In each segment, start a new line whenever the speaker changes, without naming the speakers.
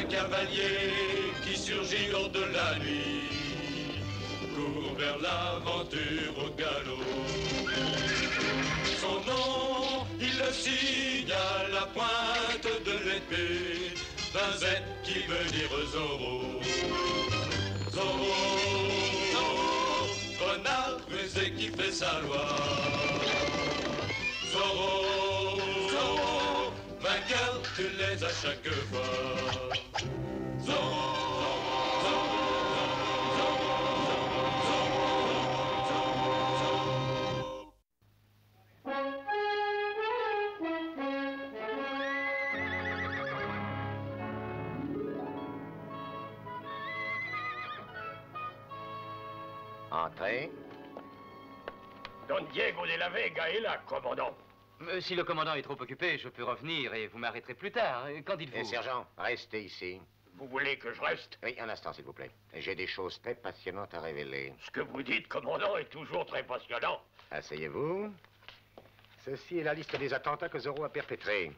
cavalier qui surgit lors de la nuit court vers l'aventure au galop. Son nom, il le signe à la pointe de l'épée d'un Z qui veut dire Zorro. Zorro, Zorro, renard rusé qui fait sa loi. Zorro, Zorro, vainqueur, tu l'es à chaque fois. Zorro.
Entrez.
Don Diego de la Vega est là, commandant.
Si le commandant est trop occupé, je peux revenir et vous m'arrêterez plus tard. Qu'en dites-vous?
Sergent, restez ici.
Vous voulez que je reste?
Oui, un instant, s'il vous plaît. J'ai des choses très passionnantes à révéler.
Ce que vous dites, commandant, est toujours très passionnant.
Asseyez-vous. Ceci est la liste des attentats que Zorro a perpétrés.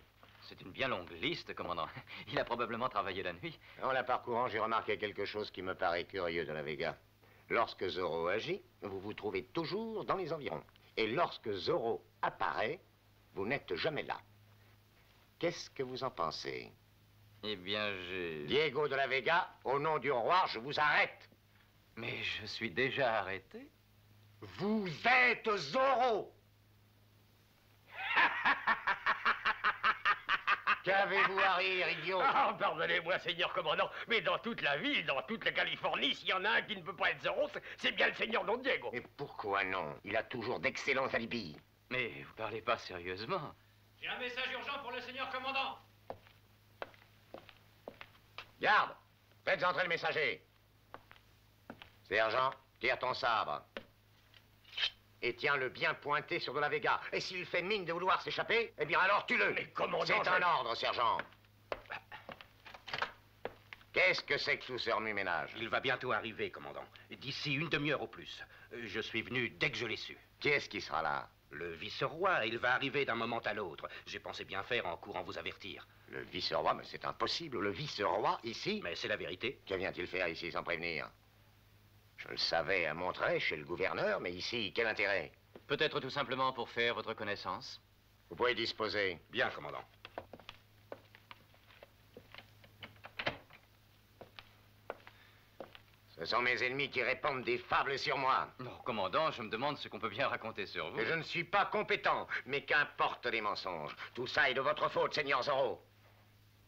C'est une bien longue liste, commandant. Il a probablement travaillé la nuit.
En la parcourant, j'ai remarqué quelque chose qui me paraît curieux de la Vega. Lorsque Zorro agit, vous vous trouvez toujours dans les environs. Et lorsque Zorro apparaît, vous n'êtes jamais là. Qu'est-ce que vous en pensez?
Eh bien,
Diego de la Vega, au nom du roi, je vous arrête.
Mais je suis déjà arrêté.
Vous êtes Zorro. Qu'avez-vous à rire, idiot?
Ah, pardonnez-moi, seigneur commandant, mais dans toute la ville, dans toute la Californie, s'il y en a un qui ne peut pas être Zorro, c'est bien le seigneur Don Diego.
Et pourquoi non? Il a toujours d'excellents alibis.
Mais vous parlez pas sérieusement.
J'ai un message urgent pour le seigneur commandant.
Garde! Faites entrer le messager. Sergent, tire ton sabre. Et tiens-le bien pointé sur de la Vega. Et s'il fait mine de vouloir s'échapper, eh bien alors tue-le.
Mais commandant,
c'est un ordre, sergent. Qu'est-ce que c'est que tout ce remue-ménage?
Il va bientôt arriver, commandant. D'ici une demi-heure au plus. Je suis venu dès que je l'ai su.
Qui est-ce qui sera là?
Le vice-roi, il va arriver d'un moment à l'autre. J'ai pensé bien faire en courant vous avertir.
Le vice-roi? Mais c'est impossible. Le vice-roi, ici?
Mais c'est la vérité.
Que vient-il faire ici sans prévenir? Je le savais à Monterey, chez le gouverneur, mais ici, quel intérêt?
Peut-être tout simplement pour faire votre connaissance.
Vous pouvez disposer.
Bien, commandant.
Ce sont mes ennemis qui répandent des fables sur moi.
Non, commandant, je me demande ce qu'on peut bien raconter sur vous.
Et je ne suis pas compétent, mais qu'importe les mensonges. Tout ça est de votre faute, seigneur Zorro.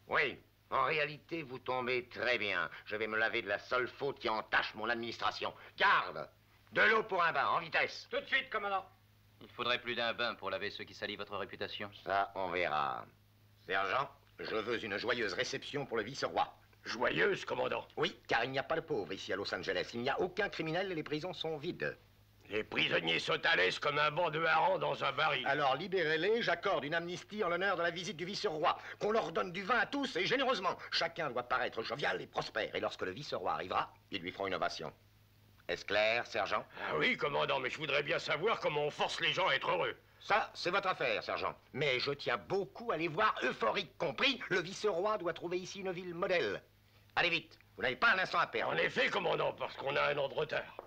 Oui, en réalité, vous tombez très bien. Je vais me laver de la seule faute qui entache mon administration. Garde! De l'eau pour un bain, en vitesse.
Tout de suite, commandant.
Il faudrait plus d'un bain pour laver ceux qui salissent votre réputation.
Ça, on verra. Sergent, je veux une joyeuse réception pour le vice-roi.
Joyeuse, commandant.
Oui, car il n'y a pas de pauvres ici à Los Angeles. Il n'y a aucun criminel et les prisons sont vides.
Les prisonniers sautent à l'aise comme un banc de harengs dans un baril.
Alors libérez-les, j'accorde une amnistie en l'honneur de la visite du vice-roi. Qu'on leur donne du vin à tous et généreusement. Chacun doit paraître jovial et prospère. Et lorsque le vice-roi arrivera, ils lui feront une ovation. Est-ce clair, sergent?
Ah oui, commandant, mais je voudrais bien savoir comment on force les gens à être heureux.
Ça, c'est votre affaire, sergent. Mais je tiens beaucoup à les voir euphoriques. Compris? Le vice-roi doit trouver ici une ville modèle. Allez vite, vous n'avez pas un instant à perdre.
En effet, commandant, parce qu'on a un an de retard.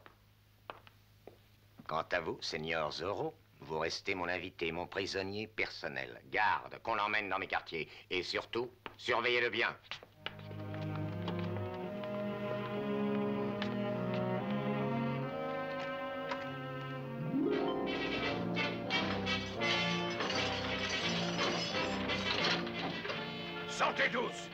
Quant à vous, seigneur Zorro, vous restez mon invité, mon prisonnier personnel. Garde, qu'on l'emmène dans mes quartiers. Et surtout, surveillez-le bien.
Sortez tous!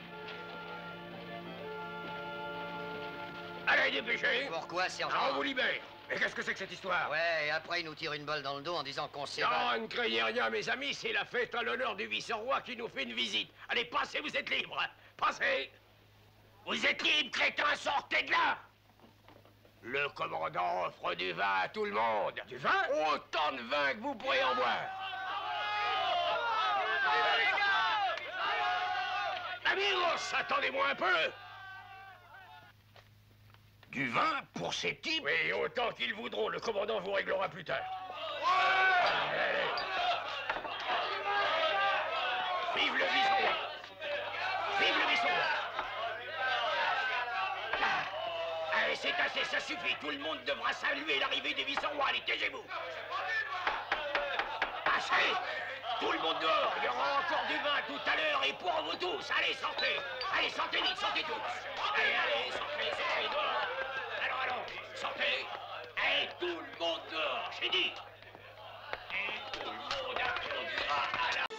Allez, dépêchez!
Pourquoi, sergent?
Ah, on vous libère! Mais qu'est-ce que c'est que cette histoire?
Ouais, et après, il nous tire une balle dans le dos en disant qu'on s'est...
Non, ne craignez rien, mes amis, c'est la fête à l'honneur du vice-roi qui nous fait une visite. Allez, passez, vous êtes libres. Passez! Vous êtes libres, crétins, sortez de là! Le commandant offre du vin à tout le monde. Du vin? Autant de vin que vous pourrez en boire. Amigos, attendez-moi un peu. Du vin pour ces types? Oui, autant qu'ils voudront. Le commandant vous réglera plus tard. Allez, allez. Vive le vice-roi! Vive le vice-roi! c'est assez, ça suffit. Tout le monde devra saluer l'arrivée des vice-rois. Allez, taisez-vous. Assez. Tout le monde dehors. Il y aura encore du vin tout à l'heure et pour vous tous. Allez, sortez. Allez, sortez vite, sortez tous. Allez, allez, sortez, sortez dehors. Allons, sortez. Allez, tout le monde dehors, j'ai dit. Et tout le monde applaudira à la...